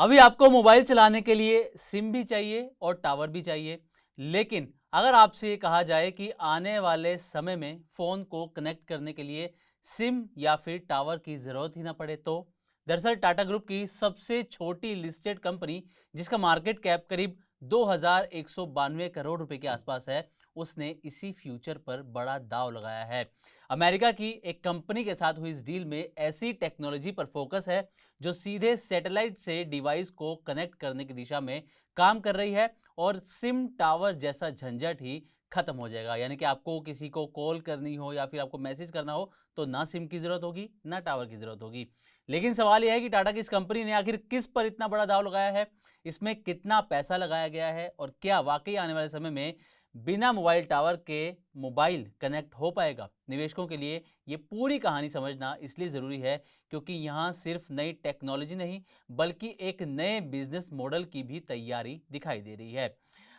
अभी आपको मोबाइल चलाने के लिए सिम भी चाहिए और टावर भी चाहिए। लेकिन अगर आपसे ये कहा जाए कि आने वाले समय में फ़ोन को कनेक्ट करने के लिए सिम या फिर टावर की ज़रूरत ही ना पड़े तो? दरअसल टाटा ग्रुप की सबसे छोटी लिस्टेड कंपनी, जिसका मार्केट कैप करीब 2192 करोड़ रुपए के आसपास है, उसने इसी फ्यूचर पर बड़ा दांव लगाया है। अमेरिका की एक कंपनी के साथ हुई इस डील में ऐसी टेक्नोलॉजी पर फोकस है जो सीधे सैटेलाइट से डिवाइस को कनेक्ट करने की दिशा में काम कर रही है, और सिम टावर जैसा झंझट ही खत्म हो जाएगा। यानी कि आपको किसी को कॉल करनी हो या फिर आपको मैसेज करना हो तो ना सिम की जरूरत होगी ना टावर की जरूरत होगी। लेकिन सवाल यह है कि टाटा की इस कंपनी ने आखिर किस पर इतना बड़ा दांव लगाया है, इसमें कितना पैसा लगाया गया है, और क्या वाकई आने वाले समय में बिना मोबाइल टावर के मोबाइल कनेक्ट हो पाएगा। निवेशकों के लिए ये पूरी कहानी समझना इसलिए ज़रूरी है क्योंकि यहाँ सिर्फ नई टेक्नोलॉजी नहीं बल्कि एक नए बिजनेस मॉडल की भी तैयारी दिखाई दे रही है।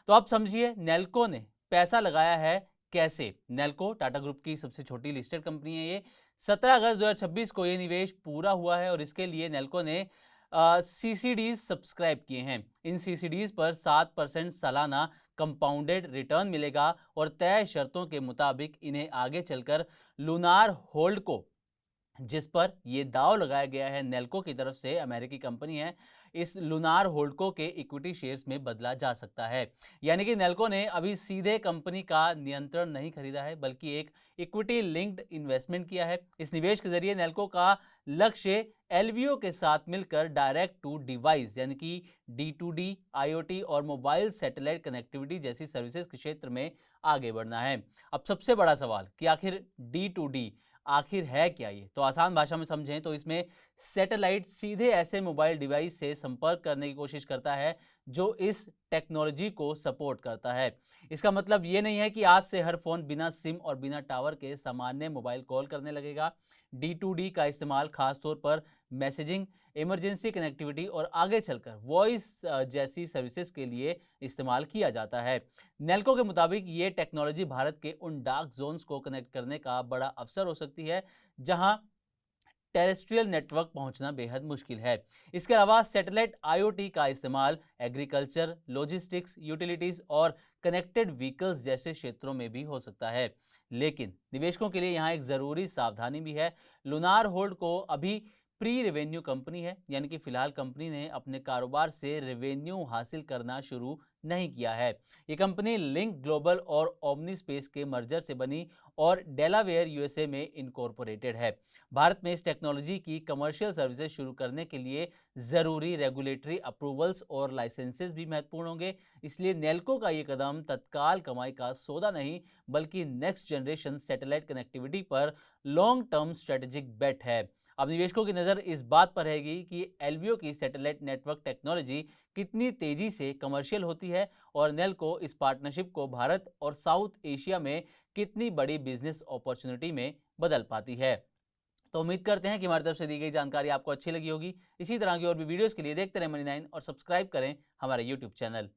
तो आप समझिए नेल्को ने पैसा लगाया है कैसे। नेल्को टाटा ग्रुप की सबसे छोटी लिस्टेड कंपनी है। ये 17 अगस्त 2026 को ये निवेश पूरा हुआ है और इसके लिए नेल्को ने सीसीडीज सब्सक्राइब किए हैं। इन सीसीडीज पर 7% सालाना कंपाउंडेड रिटर्न मिलेगा और तय शर्तों के मुताबिक इन्हें आगे चलकर लूनार होल्ड को, जिस पर यह दांव लगाया गया है नेल्को की तरफ से, अमेरिकी कंपनी है, इस लूनार होल्डको के इक्विटी शेयर्स में बदला जा सकता है। यानी कि नेल्को ने अभी सीधे कंपनी का नियंत्रण नहीं खरीदा है बल्कि एक इक्विटी लिंक्ड इन्वेस्टमेंट किया है। इस निवेश के जरिए नेल्को का लक्ष्य एलवीओ के साथ मिलकर डायरेक्ट टू डिवाइस यानी कि D2D, आईओटी और मोबाइल सैटेलाइट कनेक्टिविटी जैसी सर्विसेज के क्षेत्र में आगे बढ़ना है। अब सबसे बड़ा सवाल कि आखिर D2D आखिर है क्या? ये तो आसान भाषा में समझें तो इसमें सैटेलाइट सीधे ऐसे मोबाइल डिवाइस से संपर्क करने की कोशिश करता है जो इस टेक्नोलॉजी को सपोर्ट करता है। इसका मतलब ये नहीं है कि आज से हर फोन बिना सिम और बिना टावर के सामान्य मोबाइल कॉल करने लगेगा। D2D का इस्तेमाल खासतौर पर मैसेजिंग, इमरजेंसी कनेक्टिविटी और आगे चलकर वॉइस जैसी सर्विसेज के लिए इस्तेमाल किया जाता है। नेल्को के मुताबिक ये टेक्नोलॉजी भारत के उन डार्क जोन्स को कनेक्ट करने का बड़ा अवसर हो सकती है जहां टेरेस्ट्रियल नेटवर्क पहुंचना बेहद मुश्किल है। इसके अलावा सैटेलाइट आईओटी का इस्तेमाल एग्रीकल्चर, लॉजिस्टिक्स, यूटिलिटीज और कनेक्टेड व्हीकल्स जैसे क्षेत्रों में भी हो सकता है। लेकिन निवेशकों के लिए यहाँ एक जरूरी सावधानी भी है। लूनार होल्ड को अभी प्री रेवेन्यू कंपनी है, यानी कि फिलहाल कंपनी ने अपने कारोबार से रेवेन्यू हासिल करना शुरू नहीं किया है। ये कंपनी लिंक ग्लोबल और ओमनी स्पेस के मर्जर से बनी और डेलावेयर यूएसए में इनकॉर्पोरेटेड है। भारत में इस टेक्नोलॉजी की कमर्शियल सर्विसेज शुरू करने के लिए ज़रूरी रेगुलेटरी अप्रूवल्स और लाइसेंसेस भी महत्वपूर्ण होंगे। इसलिए नेल्को का ये कदम तत्काल कमाई का सौदा नहीं बल्कि नेक्स्ट जनरेशन सैटेलाइट कनेक्टिविटी पर लॉन्ग टर्म स्ट्रेटेजिक बेट है। अब निवेशकों की नज़र इस बात पर रहेगी कि एलवीओ की सैटेलाइट नेटवर्क टेक्नोलॉजी कितनी तेजी से कमर्शियल होती है और नेल्को इस पार्टनरशिप को भारत और साउथ एशिया में कितनी बड़ी बिजनेस अपॉर्चुनिटी में बदल पाती है। तो उम्मीद करते हैं कि हमारी तरफ से दी गई जानकारी आपको अच्छी लगी होगी। इसी तरह की और भी वीडियोस के लिए देखते रहें मनी 9 और सब्सक्राइब करें हमारा यूट्यूब चैनल।